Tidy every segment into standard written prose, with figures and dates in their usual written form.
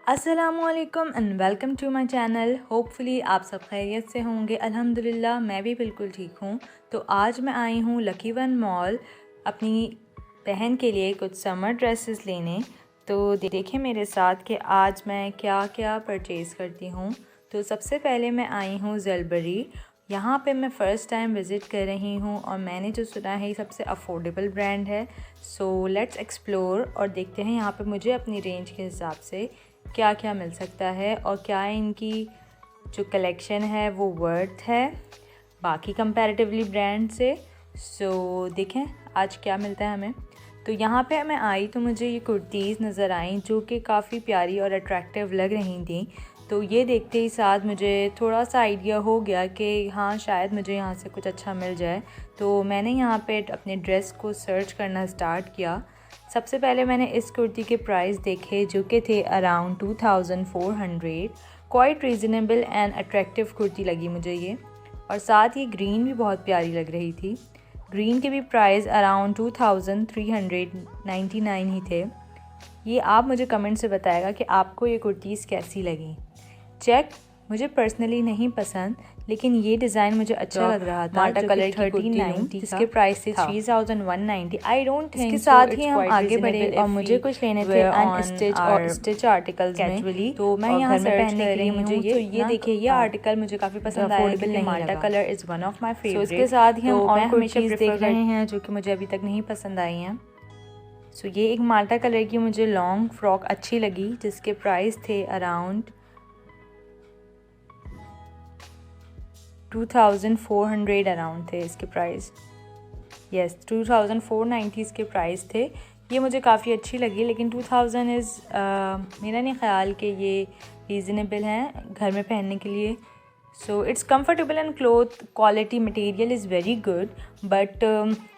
अस्सलामुअलैकुम and welcome to my channel. Hopefully आप सब खैरियत से होंगे। अल्हम्दुलिल्लाह मैं भी बिल्कुल ठीक हूँ। तो आज मैं आई हूँ लकी वन मॉल अपनी बहन के लिए कुछ समर ड्रेसेस लेने। तो देखें मेरे साथ कि आज मैं क्या क्या परचेज़ करती हूँ। तो सबसे पहले मैं आई हूँ ज़लबरी। यहाँ पे मैं फ़र्स्ट टाइम विज़िट कर रही हूँ और मैंने जो सुना है ये सबसे अफोर्डेबल ब्रांड है। सो लेट्स एक्सप्लोर और देखते हैं यहाँ पे मुझे अपनी रेंज के हिसाब से क्या क्या मिल सकता है और क्या इनकी जो कलेक्शन है वो वर्थ है बाकी कंपैरेटिवली ब्रांड से। सो देखें आज क्या मिलता है हमें। तो यहाँ पे मैं आई तो मुझे ये कुर्तीज़ नज़र आई जो कि काफ़ी प्यारी और अट्रैक्टिव लग रही थी। तो ये देखते ही साथ मुझे थोड़ा सा आइडिया हो गया कि हाँ शायद मुझे यहाँ से कुछ अच्छा मिल जाए। तो मैंने यहाँ पे अपने ड्रेस को सर्च करना स्टार्ट किया। सबसे पहले मैंने इस कुर्ती के प्राइस देखे जो कि थे around 2400। Quite reasonable and attractive kurti लगी मुझे ये। और साथ ही ग्रीन भी बहुत प्यारी लग रही थी। ग्रीन के भी प्राइस अराउंड 2399 ही थे। ये आप मुझे कमेंट से बताएगा कि आपको ये कुर्तीज़ कैसी लगी। चेक मुझे पर्सनली नहीं पसंद लेकिन ये डिज़ाइन मुझे अच्छा लग रहा था। माल्टा कलर की कुर्ती जिसके प्राइस थे 3190। आई डोंट थिंक इसके साथ ही हम आगे बढ़े और मुझे कुछ लेने थे अनस्टिच और स्टिच आर्टिकल्स में। तो मैं यहाँ से पहनने के लिए मुझे ये देखिए ये आर्टिकल मुझे काफ़ी पसंद आया। Malta colour is one of my favourite. इसके साथ ही हम और कुर्तीज़ देख रहे हैं जो कि मुझे अभी तक नहीं पसंद आई हैं। सो ये एक माल्टा कलर की मुझे लॉन्ग फ्रॉक अच्छी लगी जिसके प्राइस थे अराउंड 2400 अराउंड थे इसके प्राइस। यस 2490 इसके प्राइस थे। ये मुझे काफ़ी अच्छी लगी लेकिन 2000 इज़ मेरा नहीं ख्याल कि ये रीज़नेबल हैं घर में पहनने के लिए। So it's comfortable and cloth quality material is very good but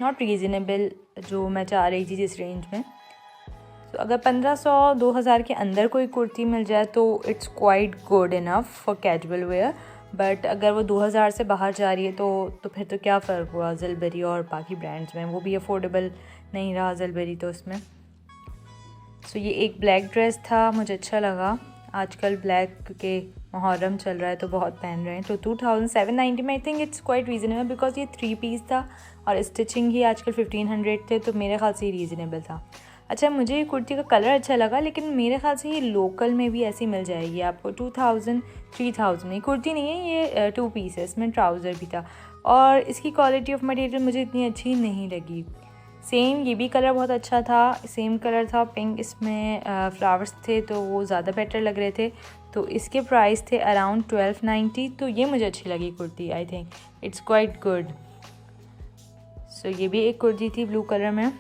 not reasonable जो मैं चाह रही थी जिस रेंज में। तो अगर 1500-2000 के अंदर कोई कुर्ती मिल जाए तो it's quite good enough for casual wear. But अगर वो 2000 से बाहर जा रही है तो फिर तो क्या फ़र्क हुआ ज़लबरी और बाकी ब्रांड्स में। वो भी अफोर्डेबल नहीं रहा ज़लबरी तो उसमें। सो ये एक ब्लैक ड्रेस था मुझे अच्छा लगा। आजकल ब्लैक के मुहर्रम चल रहा है तो बहुत पहन रहे हैं। तो 2790 में आई think it's quite reasonable because ये 3 पीस था और स्टिचिंग ही आजकल 1500 थे तो मेरे ख्याल से ये रीज़नेबल था। अच्छा मुझे ये कुर्ती का कलर अच्छा लगा लेकिन मेरे ख्याल से ये लोकल में भी ऐसी मिल जाएगी आपको 2000-3000 में। कुर्ती नहीं है ये 2 पीस है, इसमें ट्राउज़र भी था और इसकी क्वालिटी ऑफ मटेरियल मुझे इतनी अच्छी नहीं लगी। सेम ये भी कलर बहुत अच्छा था, सेम कलर था पिंक, इसमें फ्लावर्स थे तो वो ज़्यादा बेटर लग रहे थे। तो इसके प्राइस थे अराउंड 1290। तो ये मुझे अच्छी लगी कुर्ती। I think it's quite good. So ये भी एक कुर्ती थी ब्लू कलर में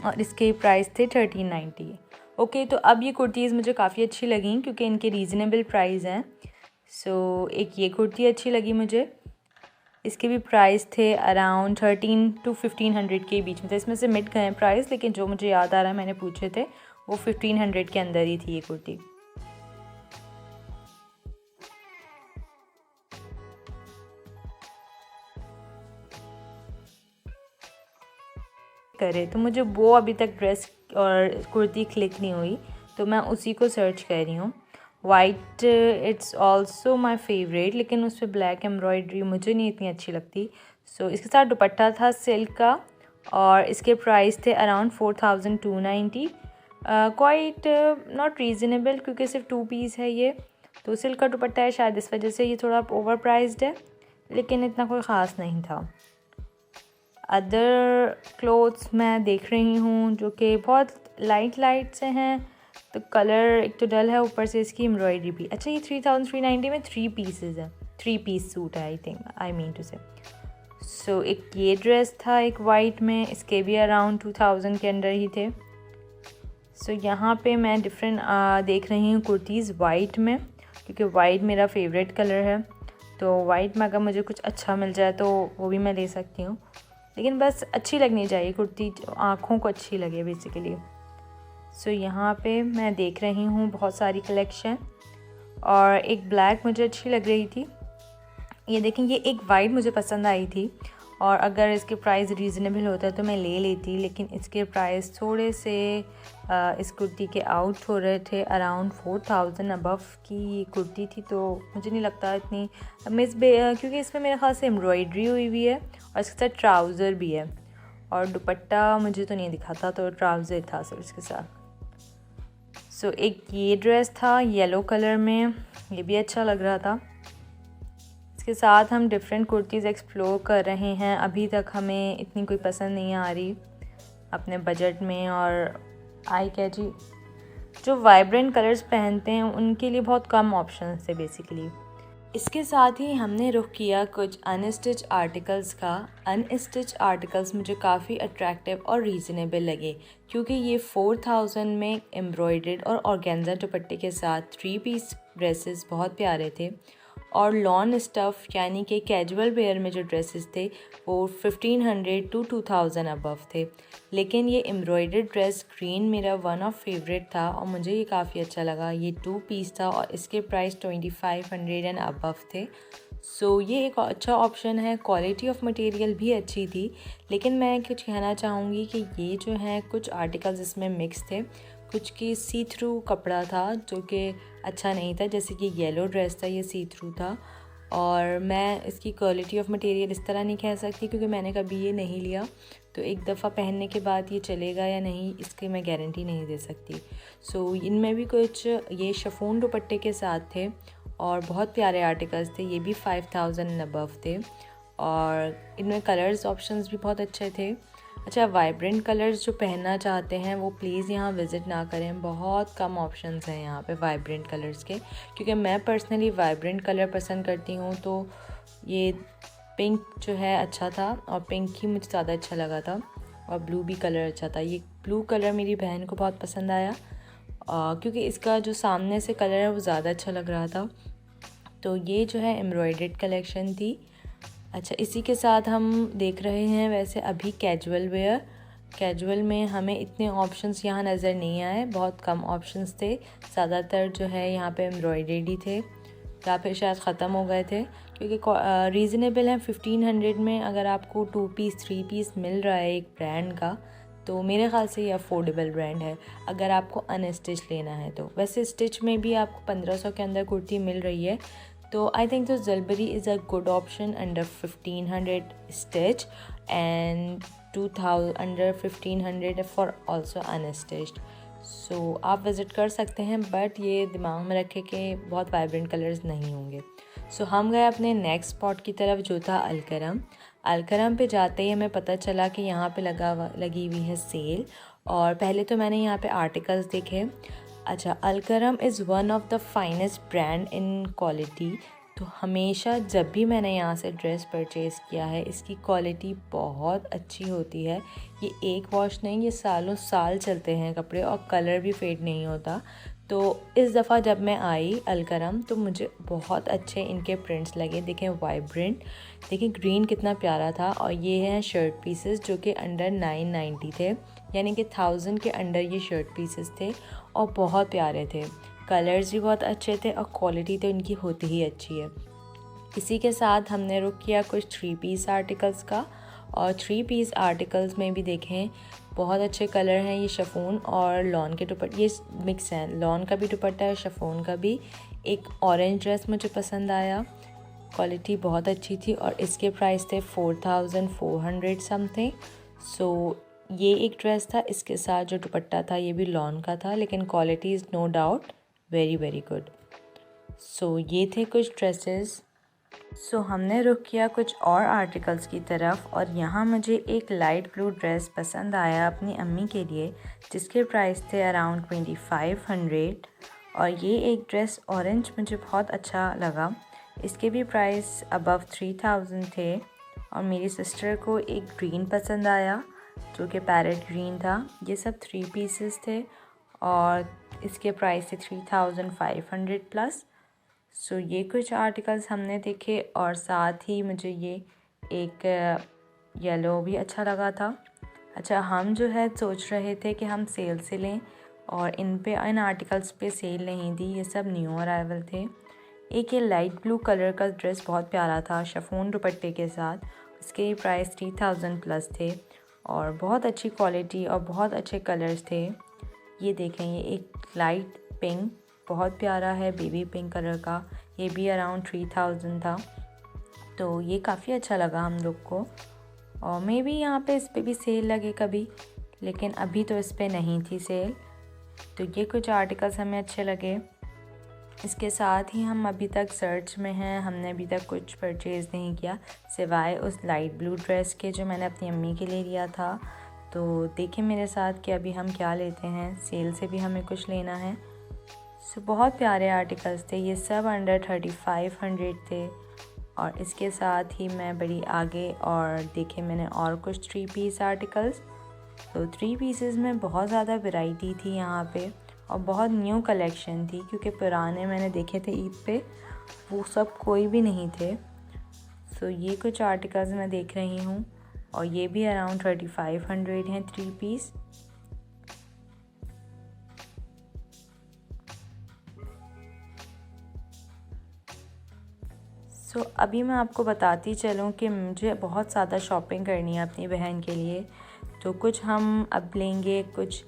और इसके प्राइस थे 1390। ओके तो अब ये कुर्तीज़ मुझे काफ़ी अच्छी लगी क्योंकि इनके रीज़नेबल प्राइस हैं। सो एक ये कुर्ती अच्छी लगी मुझे। इसके भी प्राइस थे अराउंड 1300-1500 के बीच में थे। इसमें से मिड गए प्राइस लेकिन जो मुझे याद आ रहा है मैंने पूछे थे वो 1500 के अंदर ही थी ये कुर्ती। करे तो मुझे वो अभी तक ड्रेस और कुर्ती क्लिक नहीं हुई तो मैं उसी को सर्च कर रही हूँ। White it's also my favourite लेकिन उस पर ब्लैक एम्ब्रॉयडरी मुझे नहीं इतनी अच्छी लगती। सो इसके साथ दुपट्टा था सिल्क का और इसके प्राइस थे अराउंड 4290। क्वाइट नॉट रीज़नेबल क्योंकि सिर्फ 2 पीस है ये। तो सिल्क का दुपट्टा है शायद इस वजह से ये थोड़ा ओवर प्राइस्ड है लेकिन इतना कोई ख़ास नहीं था। अदर क्लोथ्स मैं देख रही हूँ जो कि बहुत लाइट से हैं तो कलर एक तो डल है ऊपर से इसकी एम्ब्रॉयडरी भी। अच्छा ये 3390 में 3 पीसेज है, 3 पीस सूट है I think I mean to say. So एक ये ड्रेस था एक वाइट में, इसके भी अराउंड 2000 के अंदर ही थे। सो यहाँ पे मैं डिफरेंट देख रही हूँ कुर्तीज़ वाइट में क्योंकि वाइट मेरा फेवरेट कलर है। तो वाइट में अगर मुझे कुछ अच्छा मिल जाए तो वो भी मैं ले सकती हूँ लेकिन बस अच्छी लगनी चाहिए कुर्ती, आँखों को अच्छी लगे बेसिकली। सो यहाँ पे मैं देख रही हूँ बहुत सारी कलेक्शन और एक ब्लैक मुझे अच्छी लग रही थी। ये देखें ये एक वाइट मुझे पसंद आई थी और अगर इसके प्राइस रीज़नेबल होता तो मैं ले लेती, लेकिन इसके प्राइस थोड़े से इस कुर्ती के आउट हो रहे थे। अराउंड 4000 अबव की ये कुर्ती थी, तो मुझे नहीं लगता इतनी क्योंकि इसमें मेरे ख्याल से एम्ब्रॉयडरी हुई हुई है और इसके साथ ट्राउज़र भी है, और दुपट्टा मुझे तो नहीं दिखा था, तो ट्राउज़र था सिर्फ इसके साथ। सो एक ये ड्रेस था येलो कलर में, ये भी अच्छा लग रहा था। इसके साथ हम डिफरेंट कुर्तीज़ एक्सप्लोर कर रहे हैं। अभी तक हमें इतनी कोई पसंद नहीं आ रही अपने बजट में, और आई कैची जो वाइब्रेंट कलर्स पहनते हैं उनके लिए बहुत कम ऑप्शंस थे बेसिकली। इसके साथ ही हमने रुख किया कुछ अनस्टिच आर्टिकल्स का। अनस्टिच आर्टिकल्स मुझे काफ़ी अट्रैक्टिव और रीज़नेबल लगे, क्योंकि ये 4000 में एम्ब्रॉयडर्ड और ऑर्गेन्जा दुपट्टे के साथ 3 पीस ड्रेसेस बहुत प्यारे थे। और लॉन स्टफ़ यानी कि कैजुअल वेयर में जो ड्रेसेस थे वो 1500 टू 2000 अबव थे। लेकिन ये एम्ब्रॉयडर्ड ड्रेस ग्रीन मेरा वन ऑफ फेवरेट था और मुझे ये काफ़ी अच्छा लगा। ये 2 पीस था और इसके प्राइस 2500 एंड अबव थे। सो ये एक अच्छा ऑप्शन है। क्वालिटी ऑफ मटेरियल भी अच्छी थी, लेकिन मैं कुछ कहना चाहूँगी कि ये जो है कुछ आर्टिकल्स इसमें मिक्स थे, कुछ की सी थ्रू कपड़ा था जो कि अच्छा नहीं था। जैसे कि येलो ड्रेस था, ये सी थ्रू था, और मैं इसकी क्वालिटी ऑफ मटेरियल इस तरह नहीं कह सकती क्योंकि मैंने कभी ये नहीं लिया, तो एक दफ़ा पहनने के बाद ये चलेगा या नहीं इसकी मैं गारंटी नहीं दे सकती। सो इनमें भी कुछ ये शिफॉन दुपट्टे के साथ थे और बहुत प्यारे आर्टिकल्स थे। ये भी 5000 अबव थे और इनमें कलर्स ऑप्शंस भी बहुत अच्छे थे। अच्छा, वाइब्रेंट कलर्स जो पहनना चाहते हैं वो प्लीज़ यहाँ विज़िट ना करें, बहुत कम ऑप्शंस हैं यहाँ पे वाइब्रेंट कलर्स के, क्योंकि मैं पर्सनली वाइब्रेंट कलर पसंद करती हूँ। तो ये पिंक जो है अच्छा था और पिंक ही मुझे ज़्यादा अच्छा लगा था, और ब्लू भी कलर अच्छा था। ये ब्लू कलर मेरी बहन को बहुत पसंद आया क्योंकि इसका जो सामने से कलर है वो ज़्यादा अच्छा लग रहा था। तो ये जो है एम्ब्रॉयडर्ड कलेक्शन थी। अच्छा, इसी के साथ हम देख रहे हैं वैसे अभी कैजुअल वेयर। कैजुअल में हमें इतने ऑप्शंस यहाँ नज़र नहीं आए, बहुत कम ऑप्शंस थे। ज़्यादातर जो है यहाँ पे एम्ब्रॉयडरी थे या फिर शायद ख़त्म हो गए थे, क्योंकि रीज़नेबल है। 1500 में अगर आपको 2 पीस 3 पीस मिल रहा है एक ब्रांड का, तो मेरे ख़्याल से ये अफोर्डेबल ब्रांड है अगर आपको अनस्टिच लेना है तो। वैसे स्टिच में भी आपको 1500 के अंदर कुर्ती मिल रही है, तो आई थिंक तो Zellbury is a good option under 1500 stitch and 2000 under 1500 for also unstitched. So आप विज़िट कर सकते हैं, बट ये दिमाग में रखें कि बहुत वाइब्रेंट कलर्स नहीं होंगे। सो हम गए अपने नेक्स्ट स्पॉट की तरफ जो था अलकरम। अलकरम पे जाते ही हमें पता चला कि यहाँ पे लगी हुई है सेल, और पहले तो मैंने यहाँ पे आर्टिकल्स देखे। अच्छा, Alkaram is one of the finest brand in quality. तो हमेशा जब भी मैंने यहाँ से ड्रेस परचेज़ किया है, इसकी क्वालिटी बहुत अच्छी होती है। ये एक वॉश नहीं, ये सालों साल चलते हैं कपड़े और कलर भी फेड नहीं होता। तो इस दफ़ा जब मैं आई अलकरम तो मुझे बहुत अच्छे इनके प्रिंट्स लगे। देखें वाइब्रेंट, देखें ग्रीन कितना प्यारा था। और ये हैं शर्ट पीसेस जो कि अंडर 990 थे, यानी कि 1000 के अंडर ये शर्ट पीसेस थे और बहुत प्यारे थे। कलर्स भी बहुत अच्छे थे और क्वालिटी तो इनकी होती ही अच्छी है। इसी के साथ हमने रुक किया कुछ 3 पीस आर्टिकल्स का, और 3 पीस आर्टिकल्स में भी देखें बहुत अच्छे कलर हैं। ये शिफॉन और लॉन के दुपट्टे, ये मिक्स हैं, लॉन का भी दुपट्टा है, शिफॉन का भी। एक ऑरेंज ड्रेस मुझे पसंद आया, क्वालिटी बहुत अच्छी थी और इसके प्राइस थे 4400 समथिंग। सो ये एक ड्रेस था, इसके साथ जो दुपट्टा था ये भी लॉन का था, लेकिन quality is no doubt very very good. So ये थे कुछ ड्रेसेस। सो हमने रुख किया कुछ और आर्टिकल्स की तरफ, और यहाँ मुझे एक लाइट ब्लू ड्रेस पसंद आया अपनी अम्मी के लिए, जिसके प्राइस थे अराउंड 2500। और ये एक ड्रेस ऑरेंज मुझे बहुत अच्छा लगा, इसके भी प्राइस अबव 3000 थे। और मेरी सिस्टर को एक ग्रीन पसंद आया जो कि पैरेट ग्रीन था। ये सब 3 पीसेस थे और इसके प्राइस थे 3500 प्लस। सो ये कुछ आर्टिकल्स हमने देखे, और साथ ही मुझे ये एक येलो भी अच्छा लगा था। अच्छा, हम जो है सोच रहे थे कि हम सेल से लें, और इन आर्टिकल्स पे सेल नहीं थी, ये सब न्यू अराइवल थे। एक ये लाइट ब्लू कलर का ड्रेस बहुत प्यारा था शिफॉन दुपट्टे के साथ, इसके प्राइस 3000 प्लस थे और बहुत अच्छी क्वालिटी और बहुत अच्छे कलर्स थे। ये देखें, ये एक लाइट पिंक बहुत प्यारा है, बेबी पिंक कलर का, ये भी अराउंड 3000 था। तो ये काफ़ी अच्छा लगा हम लोग को और मे बी यहाँ पे इस पे भी सेल लगे कभी, लेकिन अभी तो इस पे नहीं थी सेल। तो ये कुछ आर्टिकल्स हमें अच्छे लगे। इसके साथ ही हम अभी तक सर्च में हैं, हमने अभी तक कुछ परचेज़ नहीं किया सिवाय उस लाइट ब्लू ड्रेस के जो मैंने अपनी अम्मी के लिए लिया था। तो देखें मेरे साथ कि अभी हम क्या लेते हैं, सेल से भी हमें कुछ लेना है। सो बहुत प्यारे आर्टिकल्स थे, ये सब अंडर 3500 थे। और इसके साथ ही मैं बड़ी आगे और देखे मैंने और कुछ 3 पीस आर्टिकल्स। तो 3 पीसेस में बहुत ज़्यादा वैरायटी थी यहाँ पे और बहुत न्यू कलेक्शन थी, क्योंकि पुराने मैंने देखे थे ईद पे, वो सब कोई भी नहीं थे। सो ये कुछ आर्टिकल्स मैं देख रही हूँ और ये भी अराउंड 3500 हैं 3 पीस। सो अभी मैं आपको बताती चलूँ कि मुझे बहुत ज़्यादा शॉपिंग करनी है अपनी बहन के लिए। तो कुछ हम अब लेंगे, कुछ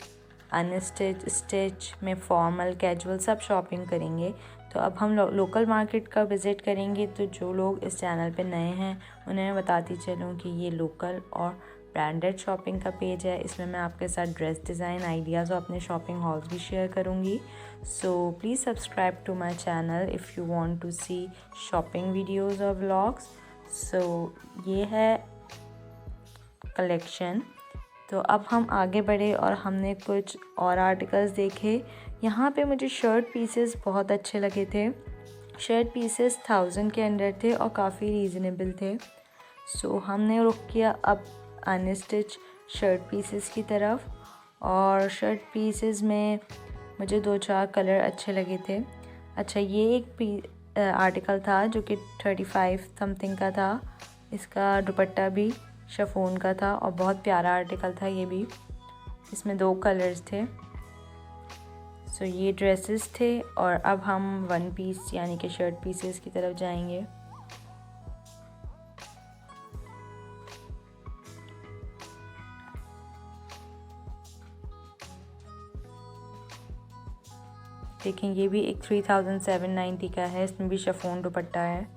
अनस्टिच, स्टिच में फॉर्मल, कैजुअल सब शॉपिंग करेंगे। तो अब हम लोकल मार्केट का विज़िट करेंगे। तो जो लोग इस चैनल पे नए हैं उन्हें मैं बताती चलूँ कि ये लोकल और ब्रांडेड शॉपिंग का पेज है। इसमें मैं आपके साथ ड्रेस डिज़ाइन आइडियाज़ और अपने शॉपिंग हॉल्स भी शेयर करूँगी। So please subscribe to my channel if you want to see shopping videos और व्लॉग्स। सो ये है कलेक्शन। तो अब हम आगे बढ़े और हमने कुछ और आर्टिकल्स देखे। यहाँ पे मुझे शर्ट पीसेस बहुत अच्छे लगे थे। शर्ट पीसेस 1000 के अंडर थे और काफ़ी रीज़नेबल थे। सो हमने रुख किया अब अनस्टिच शर्ट पीसेस की तरफ। और शर्ट पीसेस में मुझे 2-4 कलर अच्छे लगे थे। अच्छा, ये एक आर्टिकल था जो कि 35 समथिंग का था। इसका दुपट्टा भी शिफॉन का था और बहुत प्यारा आर्टिकल था ये भी। इसमें 2 कलर्स थे। सो ये ड्रेसेस थे और अब हम 1 पीस यानी कि शर्ट पीसेस की तरफ जाएंगे। देखें, ये भी एक 3790 का है, इसमें भी शिफॉन दुपट्टा है।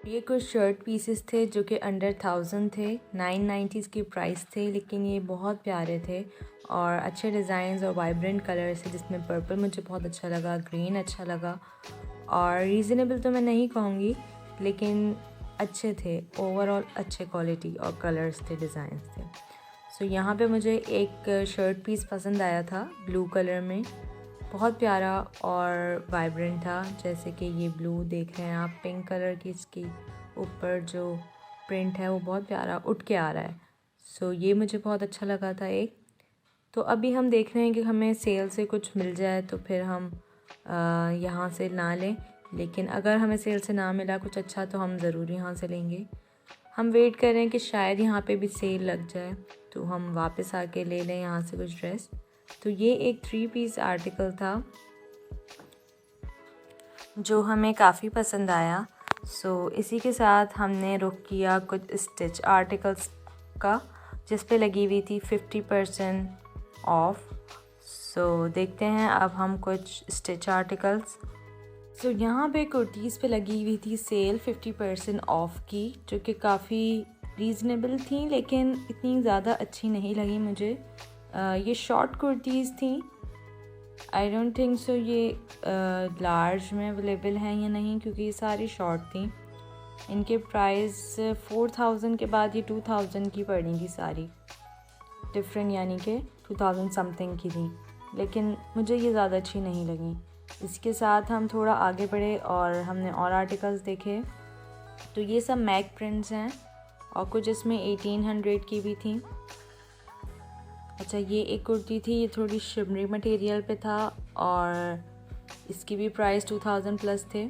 ये कुछ शर्ट पीसेस थे जो कि अंडर 1000 थे, 990 की प्राइस थे, लेकिन ये बहुत प्यारे थे और अच्छे डिज़ाइंस और वाइब्रेंट कलर्स है, जिसमें पर्पल मुझे बहुत अच्छा लगा, ग्रीन अच्छा लगा। और रीज़नेबल तो मैं नहीं कहूँगी, लेकिन अच्छे थे, ओवरऑल अच्छे क्वालिटी और कलर्स थे, डिज़ाइंस थे। सो यहाँ पे मुझे एक शर्ट पीस पसंद आया था ब्लू कलर में, बहुत प्यारा और वाइब्रेंट था। जैसे कि ये ब्लू देख रहे हैं आप, पिंक कलर की इसकी ऊपर जो प्रिंट है वो बहुत प्यारा उठ के आ रहा है। सो ये मुझे बहुत अच्छा लगा था एक। तो अभी हम देख रहे हैं कि हमें सेल से कुछ मिल जाए तो फिर हम यहाँ से ना लें, लेकिन अगर हमें सेल से ना मिला कुछ अच्छा तो हम ज़रूर यहाँ से लेंगे। हम वेट कर रहे हैं कि शायद यहाँ पे भी सेल लग जाए तो हम वापस आके ले लें यहाँ से कुछ ड्रेस। तो ये एक 3 पीस आर्टिकल था जो हमें काफ़ी पसंद आया। सो इसी के साथ हमने रुख किया कुछ स्टिच आर्टिकल्स का, जिस पे लगी हुई थी 50% ऑफ। सो देखते हैं अब हम कुछ स्टिच आर्टिकल्स। सो यहाँ पे कुर्तीज़ पे लगी हुई थी सेल 50% ऑफ की, जो कि काफ़ी रीज़नेबल थी, लेकिन इतनी ज़्यादा अच्छी नहीं लगी मुझे। ये शॉर्ट कुर्तीज़ थी, आई डोंट थिंक सो ये लार्ज में अवेलेबल हैं या नहीं, क्योंकि ये सारी शॉर्ट थी। इनके प्राइस 4000 के बाद ये 2000 की पड़ेंगी सारी, डिफरेंट यानी कि 2000 समथिंग की थी, लेकिन मुझे ये ज़्यादा अच्छी नहीं लगी। इसके साथ हम थोड़ा आगे बढ़े और हमने और आर्टिकल्स देखे। तो ये सब मैक प्रिंट्स हैं और कुछ इसमें 1800 की भी थी। अच्छा, ये एक कुर्ती थी, ये थोड़ी शिमरी मटेरियल पे था और इसकी भी प्राइस 2000 प्लस थे।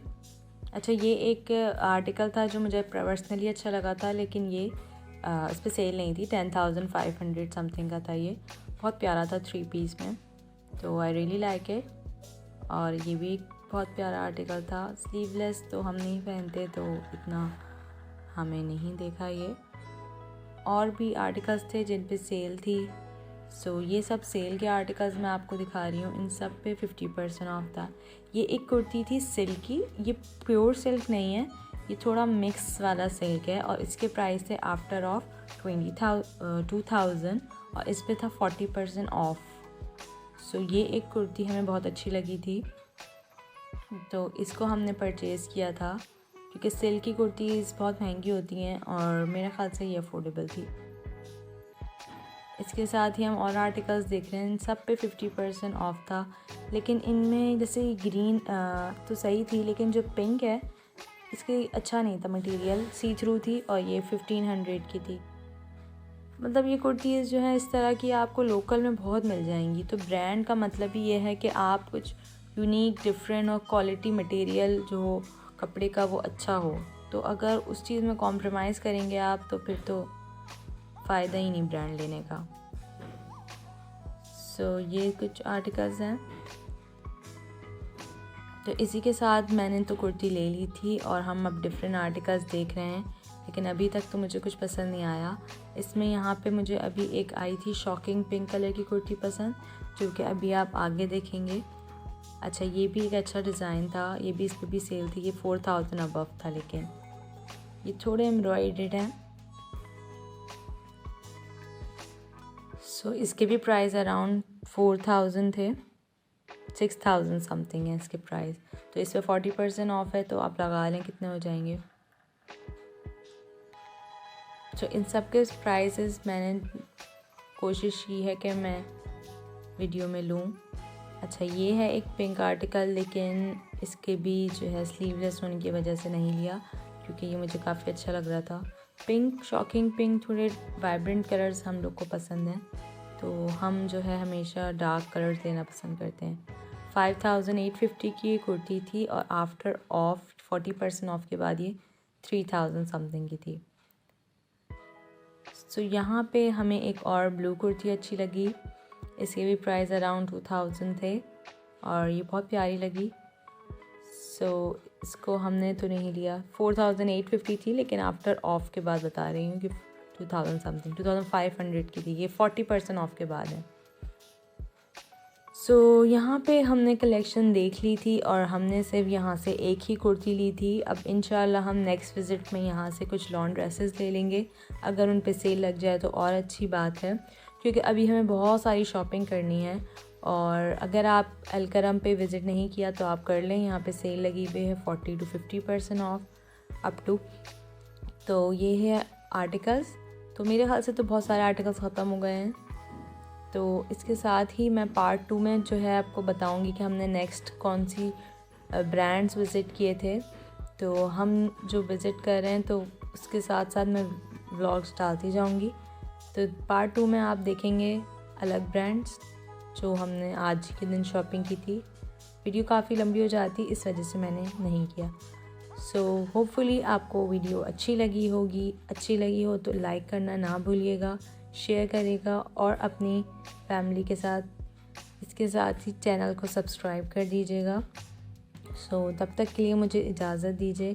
अच्छा, ये एक आर्टिकल था जो मुझे पर्सनली अच्छा लगा था, लेकिन ये इस पर सेल नहीं थी। 10,500 समथिंग का था ये। बहुत प्यारा था 3 पीस में, तो आई रियली लाइक इट। और ये भी एक बहुत प्यारा आर्टिकल था। स्लीवलेस तो हम नहीं पहनते, तो इतना हमें नहीं देखा ये। और भी आर्टिकल्स थे जिन पे सेल थी। सो ये सब सेल के आर्टिकल्स मैं आपको दिखा रही हूँ। इन सब पे 50% ऑफ था। ये एक कुर्ती थी सिल्क की। ये प्योर सिल्क नहीं है, ये थोड़ा मिक्स वाला सिल्क है, और इसके प्राइस थे आफ्टर ऑफ 2000 और इस पे था 40% ऑफ। सो ये एक कुर्ती हमें बहुत अच्छी लगी थी, तो इसको हमने परचेज़ किया था, क्योंकि सिल्क की कुर्तीज़ बहुत महंगी होती हैं और मेरे ख़्याल से ये अफोर्डेबल थी। इसके साथ ही हम और आर्टिकल्स देख रहे हैं। इन सब पे 50% ऑफ था, लेकिन इनमें जैसे ग्रीन तो सही थी, लेकिन जो पिंक है इसकी अच्छा नहीं था मटेरियल, सी थ्रू थी, और ये 1500 की थी। मतलब ये कुर्तीज़ जो है इस तरह की आपको लोकल में बहुत मिल जाएंगी। तो ब्रांड का मतलब ही ये है कि आप कुछ यूनिक, डिफरेंट और क्वालिटी मटेरियल जो कपड़े का वो अच्छा हो। तो अगर उस चीज़ में कॉम्प्रोमाइज़ करेंगे आप, तो फिर तो फ़ायदा ही नहीं ब्रांड लेने का। सो ये कुछ आर्टिकल्स हैं। तो इसी के साथ मैंने तो कुर्ती ले ली थी, और हम अब डिफरेंट आर्टिकल्स देख रहे हैं, लेकिन अभी तक तो मुझे कुछ पसंद नहीं आया। इसमें यहाँ पे मुझे अभी एक आई थी शॉकिंग पिंक कलर की कुर्ती पसंद, जो कि अभी आप आगे देखेंगे। अच्छा, ये भी एक अच्छा डिज़ाइन था, ये भी, इस पर भी सेल थी। ये 4000 अबव था, लेकिन ये थोड़े एम्ब्रॉयडर्ड हैं। सो इसके भी प्राइस अराउंड 4000 थे, 6000 समथिंग है इसके प्राइस। तो इस पर 40% ऑफ है, तो आप लगा लें कितने हो जाएंगे। तो इन सब के प्राइसेस मैंने कोशिश की है कि मैं वीडियो में लूँ। अच्छा, ये है एक पिंक आर्टिकल, लेकिन इसके भी जो है स्लीवलेस होने की वजह से नहीं लिया, क्योंकि ये मुझे काफ़ी अच्छा लग रहा था। पिंक, शॉकिंग पिंक, थोड़े वाइब्रेंट कलर्स हम लोग को पसंद हैं, तो हम जो है हमेशा डार्क कलर्स लेना पसंद करते हैं। 5850 की कुर्ती थी, और आफ्टर ऑफ 40% ऑफ के बाद ये 3000 समथिंग की थी। सो यहाँ पे हमें एक और ब्लू कुर्ती अच्छी लगी। इसके भी प्राइस अराउंड 2000 थे, और ये बहुत प्यारी लगी। सो इसको हमने तो नहीं लिया। 4850 थी, लेकिन आफ्टर ऑफ के बाद बता रही हूँ कि 2000 समथिंग, 2500 की थी। ये 40% ऑफ के बाद है। सो यहाँ पे हमने कलेक्शन देख ली थी, और हमने सिर्फ यहाँ से एक ही कुर्ती ली थी। अब इंशाल्लाह हम नेक्स्ट विज़िट में यहाँ से कुछ लॉन ड्रेसेस ले लेंगे। अगर उन पे सेल लग जाए तो और अच्छी बात है, क्योंकि अभी हमें बहुत सारी शॉपिंग करनी है। और अगर आप अलकरम पे विज़िट नहीं किया तो आप कर लें, यहाँ पे सेल लगी हुई है 40 to 50% ऑफ अप टू। तो ये है आर्टिकल्स। तो मेरे ख्याल से तो बहुत सारे आर्टिकल्स ख़त्म हो गए हैं। तो इसके साथ ही मैं पार्ट 2 में जो है आपको बताऊंगी कि हमने नेक्स्ट कौन सी ब्रांड्स विज़िट किए थे। तो हम जो विज़िट कर रहे हैं, तो उसके साथ साथ मैं व्लॉग्स डालती जाऊंगी। तो पार्ट 2 में आप देखेंगे अलग ब्रांड्स जो हमने आज के दिन शॉपिंग की थी। वीडियो काफ़ी लंबी हो जाती, इस वजह से मैंने नहीं किया। सो होपफुली आपको वीडियो अच्छी लगी होगी। अच्छी लगी हो तो लाइक करना ना भूलिएगा, शेयर करिएगा, और अपनी फैमिली के साथ, इसके साथ ही चैनल को सब्सक्राइब कर दीजिएगा। सो तब तक के लिए मुझे इजाज़त दीजिए।